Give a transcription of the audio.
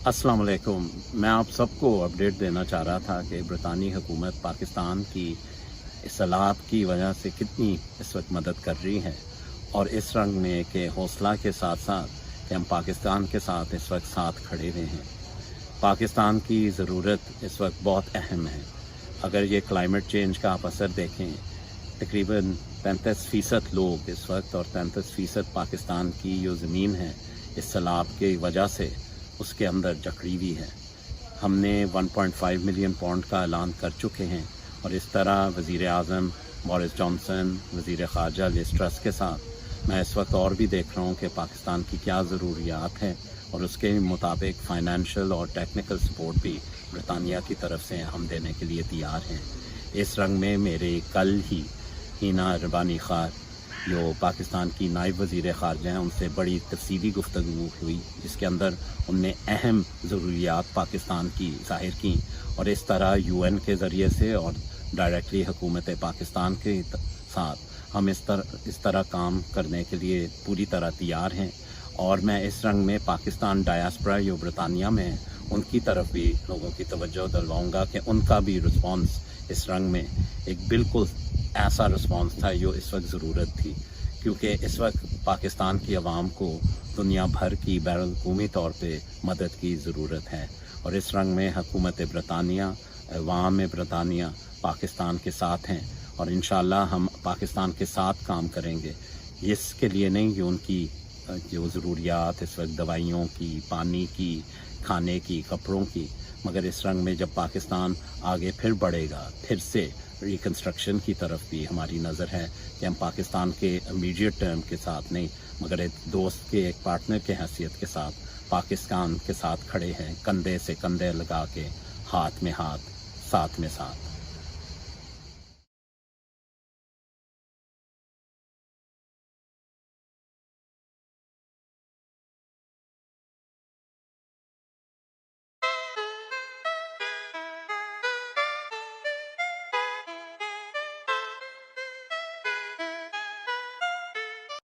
अस्सलाम वालेकुम। मैं आप सबको अपडेट देना चाह रहा था कि ब्रितानी हुकूमत पाकिस्तान की इस्लाहत की वजह से कितनी इस वक्त मदद कर रही है, और इस रंग में कि हौसला के साथ साथ कि हम पाकिस्तान के साथ इस वक्त साथ खड़े हुए हैं। पाकिस्तान की ज़रूरत इस वक्त बहुत अहम है। अगर ये क्लाइमेट चेंज का आप असर देखें, तकरीबन 35% लोग इस वक्त और 35% पाकिस्तान की जो ज़मीन है इस सैलाब की वजह से उसके अंदर जकड़ी हुई है। हमने 1.5 मिलियन पाउंड का ऐलान कर चुके हैं, और इस तरह वज़ीर आज़म बोरिस जॉनसन, वज़ीर ख़ारजा लिज़ ट्रस के साथ मैं इस वक्त और भी देख रहा हूँ कि पाकिस्तान की क्या ज़रूरियात हैं, और उसके मुताबिक फ़ाइनेंशियल और टेक्निकल सपोर्ट भी ब्रितानिया की तरफ से हम देने के लिए तैयार हैं। इस रंग में मेरे कल ही हीना रबानी खार जो पाकिस्तान की नायब वज़ीर ख़ारजा हैं उनसे बड़ी तफसीली गुफ्तगू हुई, जिसके अंदर उनने अहम ज़रूरियात पाकिस्तान की ज़ाहिर की, और इस तरह UN के ज़रिए से और डायरेक्टली हुकूमत पाकिस्तान के साथ हम इस तरह काम करने के लिए पूरी तरह तैयार हैं। और मैं इस रंग में पाकिस्तान डायस्पोरा जो ब्रितानिया में है उनकी तरफ भी लोगों की तवज्जो दिलवाऊँगा कि उनका भी रिस्पॉन्स इस रंग में एक बिल्कुल ऐसा रिस्पॉन्स था जो इस वक्त ज़रूरत थी, क्योंकि इस वक्त पाकिस्तान की आवाम को दुनिया भर की बैरुल-हुकूमी तौर पे मदद की ज़रूरत है। और इस रंग में हुकूमत ब्रितानिया, अवाम ब्रितानिया पाकिस्तान के साथ हैं, और इंशाअल्लाह हम पाकिस्तान के साथ काम करेंगे। इसके लिए नहीं कि उनकी जो ज़रूरियात इस वक्त दवाइयों की, पानी की, खाने की, कपड़ों की, मगर इस रंग में जब पाकिस्तान आगे फिर बढ़ेगा, फिर से रिकन्स्ट्रक्शन की तरफ भी हमारी नज़र है कि हम पाकिस्तान के इमीडिएट टर्म के साथ नहीं, मगर एक दोस्त के, एक पार्टनर के हैसियत के साथ पाकिस्तान के साथ खड़े हैं, कंधे से कंधे लगा के, हाथ में हाथ, साथ में साथ।